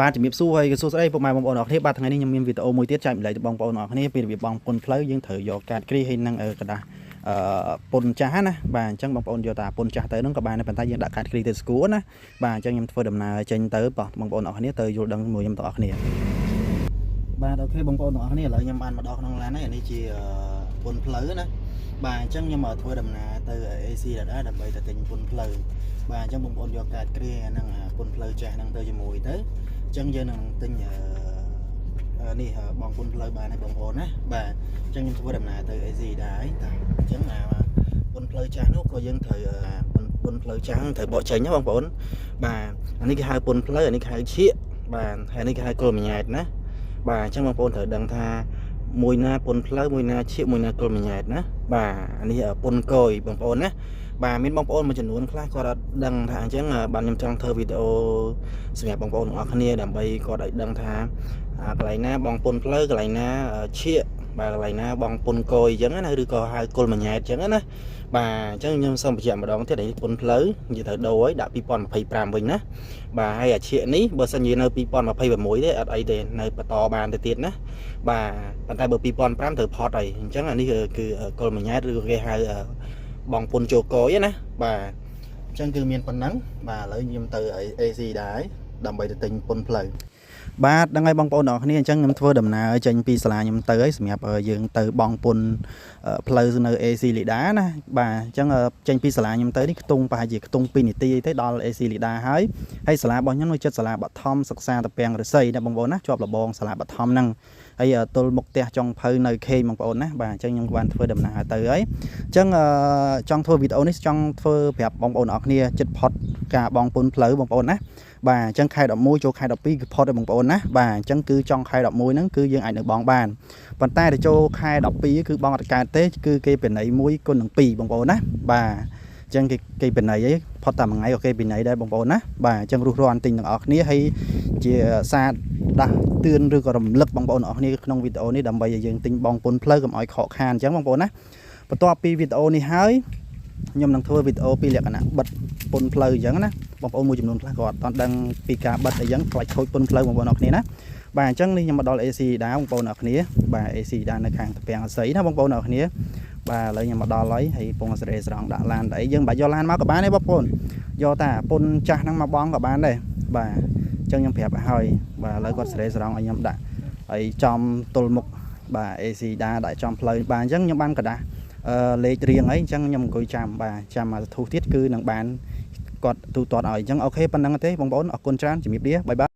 បាទជំរាបសួរហើយសួស្តីពុកម៉ែបងប្អូនអរគ្នាបាទថ្ងៃនេះខ្ញុំមានវីដេអូមួយទៀតចែកម្លែកទៅបងប្អូនអរគ្នាពីរបៀបបងពុនផ្លូវយើងត្រូវយកកាតគ្រីហើយនឹងกระดาษពុនចាស់ណាបាទអញ្ចឹងបងប្អូនយកតាពុនចាស់ទៅហ្នឹងក៏បានដែរប៉ុន្តែយើងដាក់កាតគ្រីទៅស្គួរណាបាទអញ្ចឹងខ្ញុំធ្វើដំណើរចេញទៅបងប្អូនអរគ្នាទៅយល់ដឹងមួយខ្ញុំទាំងអស់គ្នាបាទអូខេបងប្អូនទាំងអស់គ្នាឥឡូវខ្ញុំបានមកដល់ក្នុងឡានហើយនេះជាពុនផ្លូវណាបាទអញ្ចឹងខ្ញុំមកធ្វើដំណើរទៅ AC ដែរដើម្បីទៅទិញពុនផ្លូវបាទអញ្ចឹងបងប្អូនយកកាតគ្រីហ្នឹងពុនផ្លូវចាស់ហ្នឹងទៅជាមួយទៅអញ្ចឹងយើងនឹងទិញនេះបងពុនផ្លូវបានហើយបងប្អូនណាបាទអញ្ចឹងខ្ញុំធ្វើដំណើរទៅ AC ដែរតាអញ្ចឹងពុនផ្លូវចាស់នោះក៏យើងត្រូវពុនផ្លូវចាស់ត្រូវបកចេញណាបងប្អូនបាទអានេះគេហៅពុនផ្លូវអានេះគេហៅឈៀកបាទហើយនេះគេហៅគល់មញ៉ែតណាបាទអញ្ចឹងបងប្អូនត្រូវដឹងថាមួយណាពុនផ្លូវមួយណាឈៀកមួយណាគល់មញ៉ែតណាបាទអានេះពុនកយបងប្អូនណាបាទមានបងប្អូនមួយចំនួនខ្លះគាត់អត់ដឹងថាអញ្ចឹងបាទខ្ញុំចង់ធ្វើវីដេអូសម្រាប់បងប្អូនទាំងអស់គ្នាដើម្បីគាត់ឲ្យដឹងថាកន្លែងណាបងពុនផ្លូវកន្លែងណាឈៀកបាទកន្លែងណាបងពុនកយអញ្ចឹងណាឬក៏ហៅគល់មញ៉ែតអញ្ចឹងណាបាទអញ្ចឹងខ្ញុំសូមបញ្ជាក់ម្ដងទៀតនេះពុនផ្លូវនិយាយទៅដូរឲ្យដាក់2025វិញណាបាទហើយអាឈៀកនេះបើសិនជានៅ2026ទេអត់អីទេនៅបន្តបានទៅទៀតណាបាទប៉ុន្តែបើ2005ត្រូវផត់ហើយអញ្ចឹងអានេះគឺគល់មញ៉ែតឬក៏គេហៅបងពុនជោកយណាបាទអញ្ចឹងគឺមានប៉ុណ្ណឹងបាទឥឡូវខ្ញុំទៅ AC ដែរដើម្បីទៅទិញពុនផ្លូវបាទដឹងហើយបងប្អូនអរគ្នាអញ្ចឹងខ្ញុំធ្វើដំណើរចេញពីសាលាខ្ញុំទៅហើយសម្រាប់យើងទៅបងពុនផ្លូវនៅ AC លីដាណាបាទអញ្ចឹងចេញពីសាលាខ្ញុំទៅនេះខ្ទង់ប្រហែលជាខ្ទង់2នាទីទេដល់ AC លីដាហើយសាលារបស់ខ្ញុំនៅជិតសាលាបឋមសិក្សាតាពាំងរិស័យណាបងប្អូនណាជាប់លបងសាលាបឋមហ្នឹងហើយទល់មុខផ្ទះចុងភៅនៅខេងបងប្អូនណាបាទអញ្ចឹងខ្ញុំបានធ្វើដំណើរទៅហើយអញ្ចឹងចង់ធ្វើវីដេអូនេះចង់ធ្វើប្រាប់បងប្អូនអរគ្នាចិត្តផុតការបងពុនផ្លូវបងប្អូនណាបាទអញ្ចឹងខែ11ចូលខែ12គឺផុតហើយបងប្អូនណាបាទអញ្ចឹងគឺចង់ខែ11ហ្នឹងគឺយើងអាចនៅបងបានប៉ុន្តែទៅចូលខែ12គឺបងអត់កើតទេគឺគេពិន័យ1គុណនឹង2បងប្អូនណាបាទអញ្ចឹងគេពិន័យឯងផុតតែមួយថ្ងៃក៏គេពិន័យដែរបងប្អូនណាបាទអញ្ចឹងរស់រាន់ទិញទាំងអស់គ្នាហើយជាសារដាស់តឿនឬក៏រំលឹកបងប្អូនអរគ្នាក្នុងវីដេអូនេះដើម្បីឲ្យយើងទិញបងពុនផ្លូវកុំឲ្យខកខានអញ្ចឹងបងប្អូនណាបន្ទាប់ពីវីដេអូនេះហើយខ្ញុំនឹងធ្វើវីដេអូពីលក្ខណៈបិទពុនផ្លូវអញ្ចឹងណាបងប្អូនមួយចំនួនខ្លះក៏អត់ដឹងពីការបិទអីចឹងខ្លាចខូចពុនផ្លូវបងប្អូនអរគ្នាណាបាទអញ្ចឹងនេះខ្ញុំមកដល់ AC ដែរបងប្អូនអរគ្នាបាទ AC ដែរនៅខាងតាពាំងអស័យណាបងប្អូនអរគ្នាបាទឥឡូវខ្ញុំមកដល់ហើយពងស្រែស្រង់ដាក់ឡានតែយើងបាច់យកឡានមកក៏បានដែរបងប្អូនយកតាពុនចាស់ហ្នឹងមកបងក៏បានដែរបាទអញ្ចឹងខ្ញុំប្រាប់ឲ្យហើយបាទឥឡូវគាត់ស្រែស្រង់ឲ្យខ្ញុំដាក់ហើយចំទល់មុខបាទ AC ដែរដាក់ចំផ្លូវបាទអញ្ចឹងខ្ញុំបានកដាស់លេខរៀងអីអញ្ចឹងខ្ញុំអង្គុយចាំបាទចាំមកសធុះទៀតគឺនឹងបានគាត់ទូទាត់ឲ្យអញ្ចឹងអូខេប៉ុណ្្នឹងទេបងប្អូនអរគុណច្រើនជំរាបលាបាយបាយ